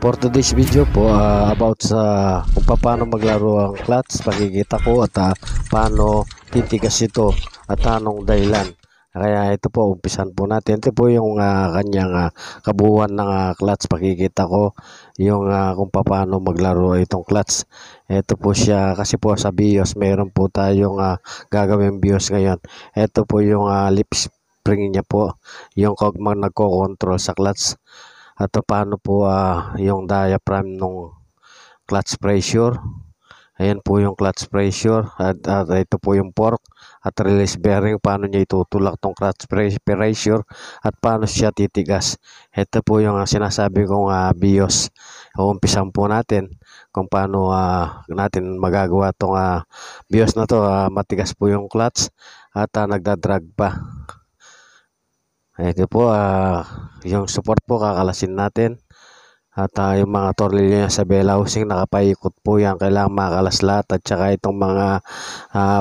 For today's video po about sa kung paano maglaro ang clutch, pakikita ko at paano titigas ito at anong dahilan. Kaya ito po, umpisan po natin. Ito po yung kanyang kabuuan ng clutch. Pakikita ko yung kung paano maglaro itong clutch. Ito po siya, kasi po sa BIOS mayroon po tayong gagawin BIOS ngayon. Ito po yung lip spring niya po, yung nagko-control sa clutch. At paano po yung diaphragm ng clutch pressure. Ayan po yung clutch pressure at ito po yung fork at release bearing, paano niya itutulak tong clutch pressure at paano siya titigas. Ito po yung sinasabi kong BIOS. Umpisan po natin kung paano natin magagawa tong BIOS na to. Matigas po yung clutch at nagdadrag pa. Ito po yung support po kakalasin natin. At yung mga tornilyo niya sa bell housing nakapaikot po yan, kailangan makalas lahat. At saka itong mga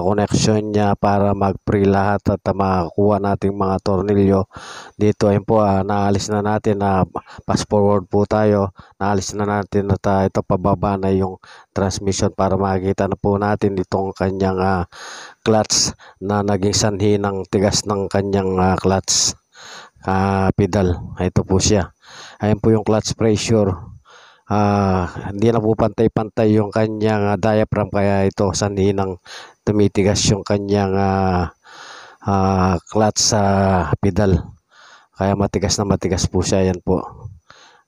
connection niya para mag-free lahat at makakuha nating mga tornilyo dito. Ayun po, naalis na natin, fast forward po tayo, naalis na natin at ito pababa na yung transmission para makikita na po natin itong kanyang clutch na naging sanhi ng tigas ng kanyang clutch pedal. Ito po siya. Ayan po yung clutch pressure. Hindi na po pantay-pantay yung kanyang diaphragm, kaya ito sanhi ng tumitigas yung kanyang clutch pedal. Kaya matigas na matigas po siya. Ayan po.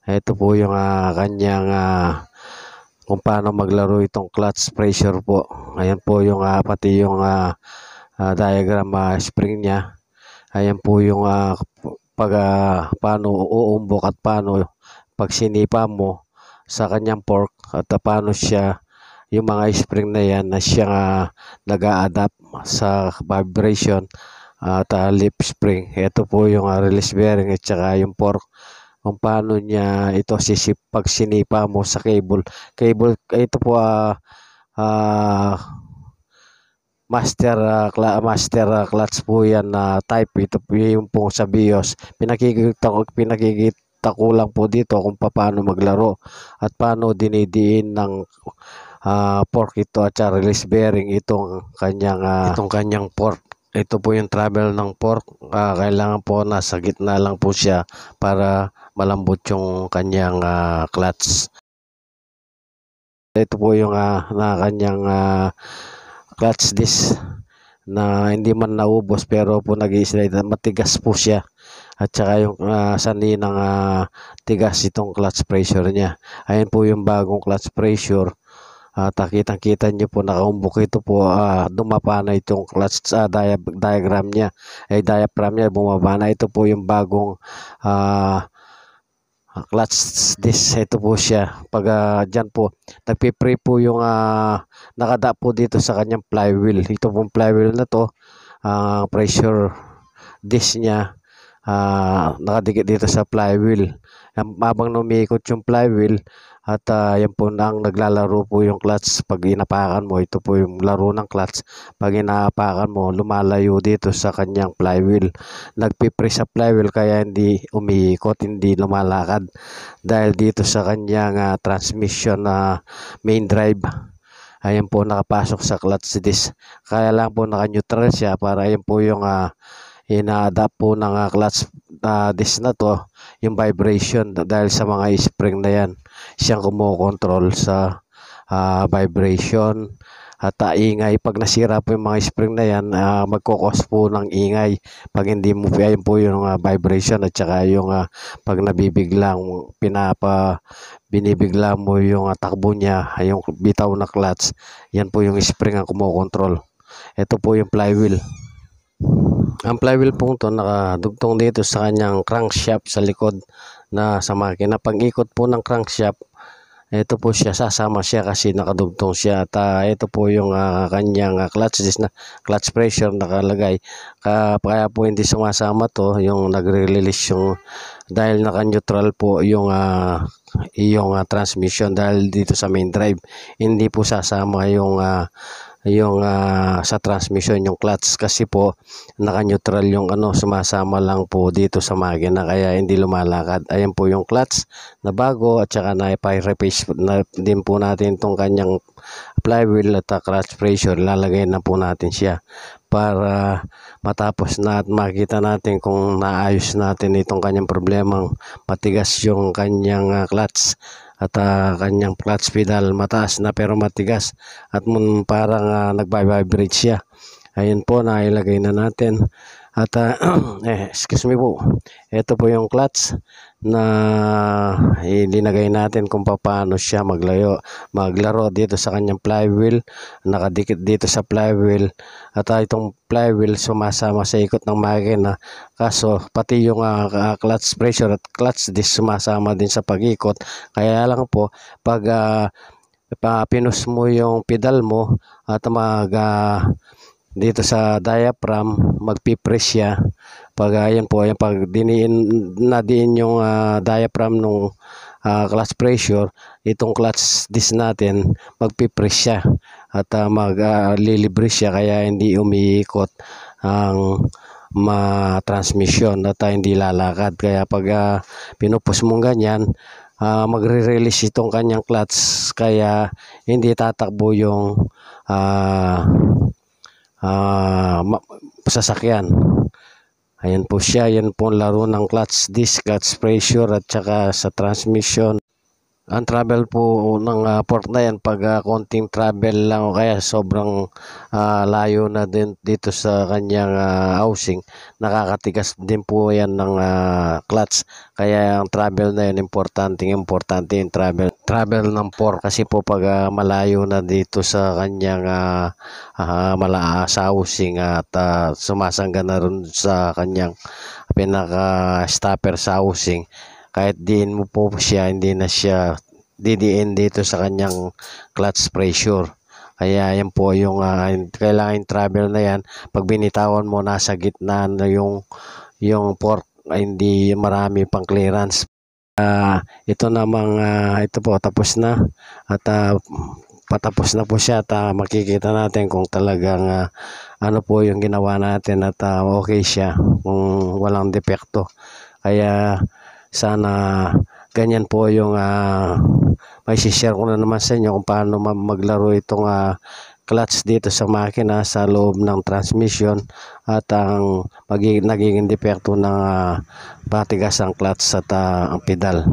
Ito po yung kanyang kung paano maglaro itong clutch pressure po. Ayan po yung pati yung diagram spring niya. Ayan po yung paano uumbok at paano pag sinipa mo sa kanyang fork at paano siya, yung mga spring na yan na siya nag-a-adapt sa vibration at lip spring. Ito po yung release bearing at saka yung fork, kung paano niya ito pag sinipa mo sa cable. Ito po master clutch po yan na type. Ito po yung po sa BIOS. Pinakikita ko lang po dito kung paano maglaro at paano dinidiin ng fork ito at release bearing itong kanyang fork. Ito po yung travel ng fork. Kailangan po nasa gitna lang po siya para malambot yung kanyang clutch. Ito po yung na kanyang clutch disc na hindi man naubos pero po nag-i-slide, matigas po siya. At saka yung sanhi ng tigas itong clutch pressure niya. Ayan po yung bagong clutch pressure. Kitang-kita nyo po nakaumbok ito po, dumapa na itong clutch diaphragm niya. Diaphragm niya bumaba na. Ito po yung bagong clutch disc. Ito po siya. Pag dyan po nagpipre po yung nakada po dito sa kanyang flywheel. Ito pong flywheel na to, pressure disc niya nakadikit dito sa flywheel. Habang umiikot yung flywheel at yan po nang naglalaro po yung clutch. Pag inapakan mo, ito po yung laro ng clutch. Pag inapakan mo, lumalayo dito sa kanyang flywheel. Nagpipre sa flywheel kaya hindi umiikot, hindi lumalakad dahil dito sa kanyang transmission na main drive. Ayan po nakapasok sa clutch disc. Kaya lang po naka-neutral siya para ayan po yung ina-adapt po ng clutch disc na to, yung vibration, dahil sa mga spring na yan siyang kumokontrol sa vibration at ingay. Pag nasira po yung mga spring na yan, magkukos po ng ingay pag hindi mo, ayun po yung vibration at saka yung pag nabibiglang binibigla mo yung takbo niya, yung bitaw na clutch, yan po yung spring ang kumokontrol. Ito po yung flywheel. Ang flywheel po ito nakadugtong dito sa kanyang crankshaft sa likod na sa makina. Pag ikot po ng crankshaft, ito po siya, sasama siya kasi nakadugtong siya. At ito po yung kanyang clutch disc na clutch pressure nakalagay. Kaya po hindi sumasama to, yung nagre-release yung, dahil naka-neutral po yung transmission dahil dito sa main drive. Hindi po sasama yung yung sa transmission yung clutch, kasi po naka-neutral yung sumasama lang po dito sa makina kaya hindi lumalakad. Ayan po yung clutch na bago, at saka na-replace na din po natin itong kanyang flywheel at clutch pressure. Lalagay na po natin siya para matapos na at makita natin kung naayos natin itong kanyang problemang matigas yung kanyang clutch at kanyang clutch pedal. Mataas na pero matigas at parang nagba-vibrate siya. Ayun po, nailagay na natin at excuse me po, ito po yung clutch na ilinagay natin kung paano siya maglaro dito sa kanyang flywheel. Nakadikit dito sa flywheel at itong flywheel sumasama sa ikot ng makina, kaso pati yung clutch pressure at clutch disc sumasama din sa pag-ikot. Kaya lang po pag pinus mo yung pedal mo at dito sa diaphragm, magpipress siya. Pag ayan po, ayan, pag nadiin yung diaphragm nung clutch pressure, itong clutch disc natin magpipress siya at maglilibre siya, kaya hindi umiikot ang transmission at hindi lalakad. Kaya pag pinupus mong ganyan, magre-release itong kanyang clutch, kaya hindi tatakbo yung sasakyan. Ayan po siya, yan po ang laro ng clutch disc, clutch pressure at saka sa transmission. Ang travel po ng port na yan, pag konting travel lang o kaya sobrang layo na din dito sa kanyang housing, nakakatigas din po yan ng clutch. Kaya ang travel na yan, importante yung travel ng port, kasi po pag malayo na dito sa kanyang sa housing at sumasangga na rin sa kanyang pinaka stopper sa housing, kahit diin mo po siya, hindi na siya didiin dito sa kanyang clutch pressure. Kaya yan po yung kailangan travel na yan. Pag binitawan mo, nasa gitna na yung port, hindi marami pang clearance. Ito namang ito po, tapos na at patapos na po siya at makikita natin kung talagang ano po yung ginawa natin at okay siya, kung walang depekto. Kaya sana ganyan po yung may share ko na naman sa inyo kung paano maglaro itong clutch dito sa makina sa loob ng transmission at ang nagiging depekto ng patigas ang clutch at ang pedal.